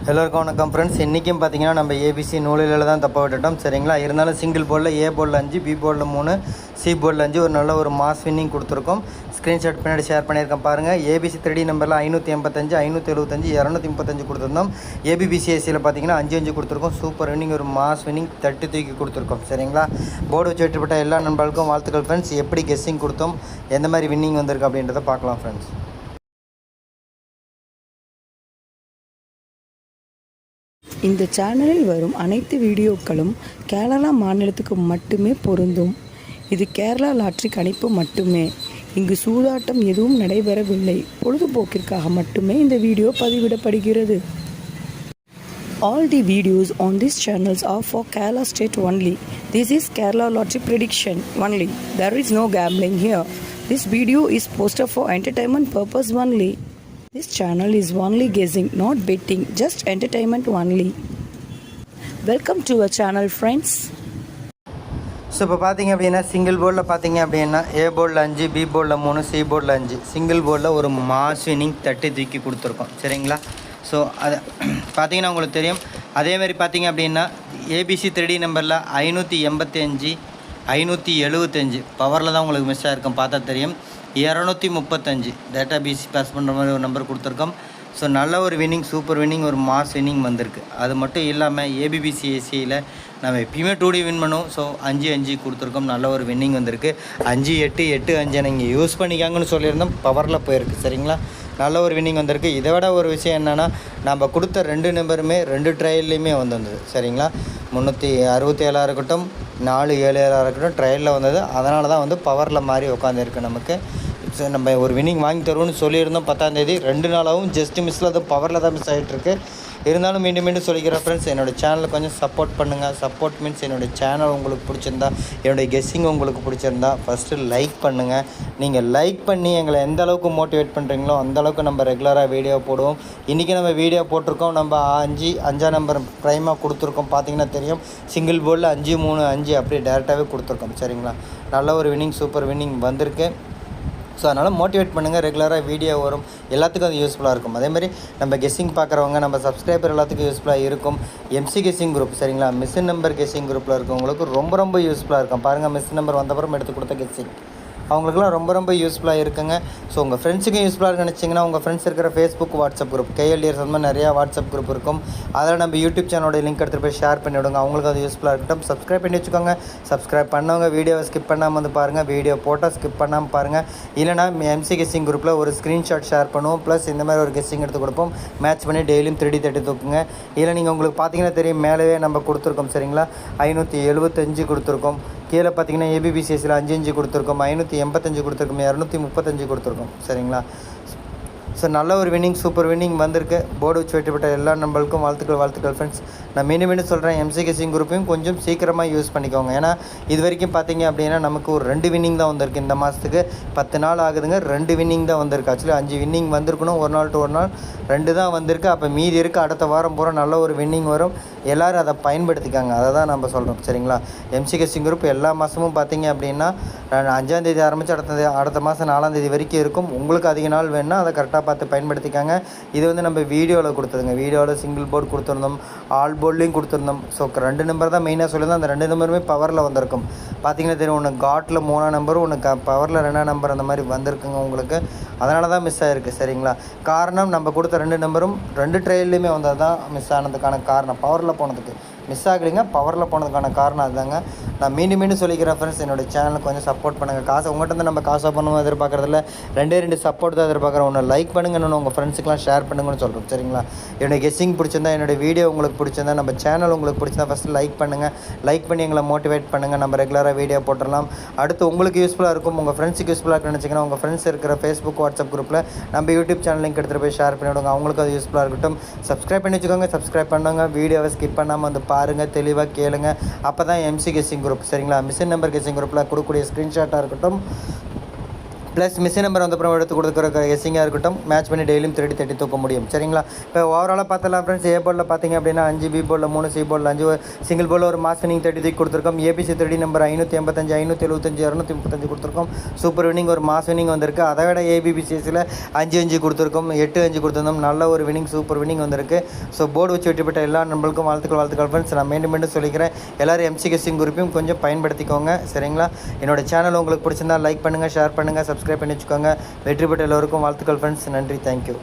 எல்லோருக்கும் வணக்கம் ஃப்ரெண்ட்ஸ். இன்றைக்கும் பார்த்தீங்கன்னா நம்ம ஏபிசி நூலில் தான் தப்ப விட்டுட்டோம் சரிங்களா. இருந்தாலும் சிங்கிள் போர்டில் ஏ போர்டில் 5, பி போர்டில் 3, சி போர்டில் 5 ஒரு நல்ல ஒரு மாஸ் வின்னிங் கொடுத்துருக்கோம். ஸ்க்ரீன்ஷாட் பின்னாடி ஷேர் பண்ணியிருக்கேன் பாருங்கள். ஏபிசி 3D நம்பரில் 585, 575, 235 கொடுத்துருந்தோம். ஏபிபிசிஎஸ்சியில் பார்த்தீங்கன்னா 5 கொடுத்துருக்கோம். சூப்பர் வின்னிங், ஒரு மாஸ் வின்னிங் தட்டி தூக்கி கொடுத்துருக்கோம் சரிங்களா. போர்டு வச்சு வெற்றிப்பட்ட எல்லா நண்பர்களுக்கும் வாழ்த்துக்கள் ஃப்ரெண்ட்ஸ். எப்படி கெஸ்ஸிங் கொடுத்தோம், எந்த மாதிரி வின்னிங் வந்திருக்கு அப்படின்றத பார்க்கலாம் ஃப்ரெண்ட்ஸ். இந்த சேனலில் வரும் அனைத்து வீடியோக்களும் கேரளா மாநிலத்துக்கு மட்டுமே பொருந்தும். இது கேரளா லாட்டரி கணிப்பு மட்டுமே. இங்கு சூதாட்டம் எதுவும் நடைபெறவில்லை. பொழுதுபோக்கிற்காக மட்டுமே இந்த video பதிவிடப்படுகிறது. All the videos on these channels are for Kerala state only. This is Kerala lottery prediction only. There is no gambling here. This video is posted for entertainment purpose only. This channel is only guessing, not betting, just entertainment only. Welcome to our channel friends. So இப்போ பார்த்தீங்க அப்படின்னா single போர்டில் பார்த்தீங்க அப்படின்னா ஏ போர்டில் 5, B போர்டில் 3, C போர்டில் 5 single போர்டில் ஒரு மாஸ் வின்னிங் தட்டி தூக்கி கொடுத்துருக்கோம் சரிங்களா. ஸோ அது பார்த்தீங்கன்னா உங்களுக்கு தெரியும். அதேமாதிரி பார்த்தீங்க அப்படின்னா ஏபிசி 3D நம்பரில் 585, 575 பவரில் தான் உங்களுக்கு மிஸ் ஆகிருக்கும் பார்த்தா தெரியும். 235 டேட்டா பிசி பாஸ் பண்ணுற மாதிரி ஒரு நம்பர் கொடுத்துருக்கோம். ஸோ நல்ல ஒரு வின்னிங், சூப்பர் வின்னிங், ஒரு மாஸ் வின்னிங் வந்திருக்கு. அது மட்டும் இல்லாமல் ஏபிபிசிஎஸ்சியில் நம்ம எப்பயுமே 2D வின் பண்ணுவோம். ஸோ 5 கொடுத்துருக்கோம். நல்ல ஒரு வின்னிங் வந்திருக்கு. 5, 8, 8, 5 நீங்கள் யூஸ் பண்ணிக்காங்கன்னு சொல்லியிருந்தோம். பவரில் போயிருக்கு சரிங்களா. நல்ல ஒரு வின்னிங் வந்திருக்கு. இதை விட ஒரு விஷயம் என்னென்னா, நம்ம கொடுத்த 2 நம்பருமே 2 ட்ரையல்லையுமே வந்தது சரிங்களா. 367 இருக்கட்டும், 477 இருக்கட்டும் ட்ரையலில் வந்தது. அதனால தான் வந்து பவரில் மாதிரி உட்காந்துருக்கு நமக்கு. ஸோ நம்ம ஒரு வின்னிங் வாங்கி தருவோம்னு சொல்லியிருந்தோம் 10ஆம் தேதி. 2 நாளாகவும் ஜஸ்ட் மிஸ்ஸில் அது பவரில் தான் மிஸ் ஆகிட்டுருக்கு. இருந்தாலும் மீண்டும் சொல்லிக்கிறேன் ஃப்ரெண்ட்ஸ், என்னோடய சேனலில் கொஞ்சம் சப்போர்ட் பண்ணுங்கள். சப்போர்ட் மீன்ஸ் என்னோடய சேனல் உங்களுக்கு பிடிச்சிருந்தா, என்னுடைய கெஸ்ஸிங் உங்களுக்கு பிடிச்சிருந்தா ஃபஸ்ட்டு லைக் பண்ணுங்கள். நீங்கள் லைக் பண்ணி எங்களை எந்த அளவுக்கு மோட்டிவேட் பண்ணுறீங்களோ அந்தளவுக்கு நம்ம ரெகுலராக வீடியோ போடுவோம். இன்றைக்கி நம்ம வீடியோ போட்டிருக்கோம். நம்ம 5 நம்பர் ப்ரைமாக கொடுத்துருக்கோம். பார்த்தீங்கன்னா தெரியும். சிங்கிள் போர்டில் 5, 3, 5 அப்படியே டேரெக்டாகவே கொடுத்துருக்கோம் சரிங்களா. நல்ல ஒரு வின்னிங், சூப்பர் வின்னிங் வந்திருக்கு. ஸோ அதனால் மோட்டிவேட் பண்ணுங்கள். ரெகுலராக வீடியோ வரும், எல்லாத்துக்கும் அது யூஸ்ஃபுல்லாக இருக்கும். அதேமாதிரி நம்ம கெஸ்ஸிங் பார்க்குறவங்க, நம்ம சப்ஸ்கிரைபர் எல்லாத்துக்கும் யூஸ்ஃபுல்லாக இருக்கும். எம்சி கெஸ்ஸிங் குரூப் சரிங்களா, மிஷின் நம்பர் கெஸ்ஸிங் குரூப்பில் இருக்கவங்களுக்கு ரொம்ப யூஸ்ஃபுல்லாக இருக்கும். பாருங்கள், மிஷின் நம்பர் வந்தப்புறம் எடுத்து கொடுத்த கெஸ்ஸிங் அவங்களுக்குலாம் ரொம்ப யூஸ்ஃபுல்லாக இருக்குங்க. ஸோ உங்கள் ஃப்ரெண்ட்ஸுக்கும் யூஸ்ஃபுல்லாக நினச்சிங்கன்னா உங்கள் ஃப்ரெண்ட்ஸ் இருக்கிற ஃபேஸ்புக், வாட்ஸ்அப் குரூப், கேஎல்டிஆர்ஸ் அந்த மாதிரி நிறையா வாட்ஸ்அப் குரூப் இருக்கும். அதில் நம்ம யூடியூப் சேனலோட லிங்க் எடுத்துகிட்டு போய் ஷேர் பண்ணிவிடுங்க. அவங்களுக்கு அது யூஸ்ஃபுல்லாக இருக்கட்டும். சப்ஸ்கிரைப் பண்ணி வச்சுக்கோங்க. சப்ஸ்கிரைப் பண்ணவங்க வீடியோவை ஸ்கிப் பண்ணாமல் வந்து பாருங்கள். வீடியோ போட்டால் ஸ்கிப் பண்ணாமல் பாருங்கள். இல்லைனா எம்சி கெஸ்ஸிங் குரூப்பில் ஒரு ஸ்க்ரீன்ஷாட் ஷேர் பண்ணுவோம். ப்ளஸ் இந்த மாதிரி ஒரு கெஸ்ஸிங் எடுத்து கொடுப்போம். மேட்ச் பண்ணி டெய்லியும் 3D தட்டி தூக்குங்க. இல்லை நீங்கள் உங்களுக்கு பார்த்தீங்கன்னா தெரியும், மேலேயே நம்ம கொடுத்துருக்கோம் சரிங்களா. 575 கொடுத்துருக்கோம். கீழே பார்த்தீங்கன்னா ஏபிபிசிஎஸ்சியில் 5 கொடுத்துருக்கோம். 585 கொடுத்துருக்கோம். 235 கொடுத்துருக்கோம் சரிங்களா. ஸோ நல்ல ஒரு வின்னிங், சூப்பர் வின்னிங் வந்திருக்கு. போர்டு வச்சு வெற்றிப்பட்ட எல்லா நம்பளுக்கும் வாழ்த்துக்கள் ஃப்ரெண்ட்ஸ். நான் மீண்டும் சொல்கிறேன், எம்சி கெஸ்ஸிங் குரூப்பையும் கொஞ்சம் சீக்கிரமாக யூஸ் பண்ணிக்கோங்க. ஏன்னா இது வரைக்கும் பார்த்தீங்க அப்படின்னா நமக்கு ஒரு 2 வின்னிங் தான் வந்திருக்கு. இந்த மாதத்துக்கு 10 நாள் ஆகுதுங்க. 2 வின்னிங் தான் வந்திருக்கு. ஆக்சுவலி 5 வின்னிங் வந்திருக்கணும். ஒரு நாள் டு ஒரு நாள் 2 தான் வந்திருக்கு. அப்போ மீதி இருக்குது. அடுத்த வாரம் பூரா நல்ல ஒரு வின்னிங் வரும். எல்லோரும் அதை பயன்படுத்திக்காங்க. அதை தான் நம்ம சொல்கிறோம் சரிங்களா. எம்சி கெஸ்ஸிங் குரூப் எல்லா மாதமும் பார்த்தீங்க அப்படின்னா 5ஆம் தேதி ஆரம்பித்து அடுத்த மாதம் 4ஆம் தேதி வரைக்கும் இருக்கும். உங்களுக்கு அதிக நாள் வேணுன்னா அதை கரெக்டாக பார்த்து பயன்படுத்திக்காங்க. இது வந்து நம்ம வீடியோவில் கொடுத்ததுங்க. வீடியோவில் சிங்கிள் போர்டு கொடுத்துருந்தோம், ஆல் போர்ட்லேயும் கொடுத்துருந்தோம். ஸோ 2 நம்பர் தான் மெயினாக சொல்லியிருந்தோம். அந்த 2 நம்பருமே பவரில் வந்திருக்கும். பார்த்தீங்கன்னா தெரியும், ஒன்று காட்டில் 3ஆம் நம்பரும், ஒன்று பவரில் 2ஆம் நம்பர் அந்த மாதிரி வந்திருக்குங்க உங்களுக்கு. அதனால தான் மிஸ் ஆகிருக்கு சரிங்களா. காரணம், நம்ம கொடுத்த 2 நம்பரும் 2 ட்ரையல்லையுமே வந்தது தான் மிஸ் ஆனதுக்கான காரணம். பவரில் போனதுக்கு மிஸ் ஆகலைங்க, பவரில் போனதுக்கான காரணம் அதுதாங்க. நான் மீண்டும் சொல்லிக்கிறேன் ஃப்ரெண்ட்ஸ், என்னோடய சேனலுக்கு கொஞ்சம் சப்போர்ட் பண்ணுங்கள். காசு உங்கள்கிட்ட நம்ம காசாக பண்ணுவோம் எதிர்பார்க்குறதில்ல. 2 சப்போர்ட் தான் எதிர்பார்க்குறேன். ஒன்று லைக் பண்ணுங்க, இன்னொன்று உங்கள் ஃப்ரெண்ட்ஸுக்கெலாம் ஷேர் பண்ணுங்கன்னு சொல்கிறோம் சரிங்களா. என்னோடய கெஸ்ஸிங் பிடிச்சிருந்தா, என்னோடய வீடியோ உங்களுக்கு பிடிச்சிருந்தா, நம்ம சேனல் உங்களுக்கு பிடிச்சிருந்தா ஃபஸ்ட்டு லைக் பண்ணுங்கள். லைக் பண்ணி எங்களை மோட்டிவேட் பண்ணுங்கள். நம்ம ரெகுலராக வீடியோ போட்டுடலாம். அடுத்து உங்களுக்கு யூஸ்ஃபுல்லாக இருக்கும், உங்கள் ஃப்ரெண்ட்ஸுக்கு யூஸ்ஃபுல்லாக இருக்குன்னு நினச்சிங்கன்னா உங்கள் ஃப்ரெண்ட்ஸ் இருக்கிற ஃபேஸ்புக், வாட்ஸ்அப் குரூப்பில் நம்ம யூடியூப் சேனல் லிங்க் எடுத்துகிட்டு போய் ஷேர் பண்ணிவிடுங்க. அவங்களுக்கு அது யூஸ்ஃபுல்லாக இருக்கட்டும். சப்ஸ்கிரைப் பண்ணி வச்சுக்கோங்க. சப்ஸ்கிரைப் பண்ணுங்க. வீடியோவை ஸ்கிப் பண்ணாமல் வந்து பாருங்கள், தெளிவாக கேளுங்க. அப்போ தான் எம்சி கெஸ்ஸிங் குரூப் சரிங்களா, மிஷின் நம்பர் கெஸ்ஸிங் குரூப்பில் கொடுக்கக்கூடிய ஸ்க்ரீன்ஷாட்டாக இருக்கட்டும், ப்ளஸ் மிஷின் நம்பர் வந்து அப்புறம் எடுத்து கொடுக்குற எஸ்ஸிங்காக இருக்கட்டும் மேட்ச் பண்ணி டெய்லியும் தட்டி தூக்க முடியும். சரிங்களா? இப்போ ஓவராலாக பார்த்தலாம் ஃப்ரெண்ட்ஸ், ஏ போர்டில் பார்த்தீங்க அப்படின்னா 5, பி போர்டில் 3, சி போர்டில் 5, சிங்கிள் போர்டில் ஒரு மாஸ் வினிங் தட்டி தூக்கி கொடுத்துருக்கோம். ஏபிசி 3D நம்பர் 585, 575, 235 கொடுத்துருக்கோம். சூப்பர் வினிங், ஒரு மாஸ் வினிங் வந்திருக்கு. அதை விட ஏபிபிசிஎஸில் 5 கொடுத்துருக்கோம், 8 கொடுத்துருந்தோம். நல்ல ஒரு வினிங், சூப்பர் வினிங் வந்திருக்கு. ஸோ போர்டு வச்சு வெற்றிப்பட்ட எல்லா நண்பர்களுக்கும் வாழ்த்துக்கள் ஃப்ரெண்ட்ஸ். நான் மீண்டும் சொல்லிக்கிறேன், எல்லோரும் எம்சி கெஸ்டிங் குரூப்பையும் கொஞ்சம் பயன்படுத்திக்கோங்க. சரிங்களா? என்னோட சேனல் உங்களுக்கு பிடிச்சிருந்தா லைக் பண்ணுங்கள், ஷேர் பண்ணுங்கள், சப்ஸ்கிரைப் பண்ணி வச்சுக்கோங்க. வெற்றி பெற்ற எல்லோருக்கும் வாழ்த்துக்கள் ஃப்ரெண்ட்ஸ். நன்றி, தேங்க்யூ.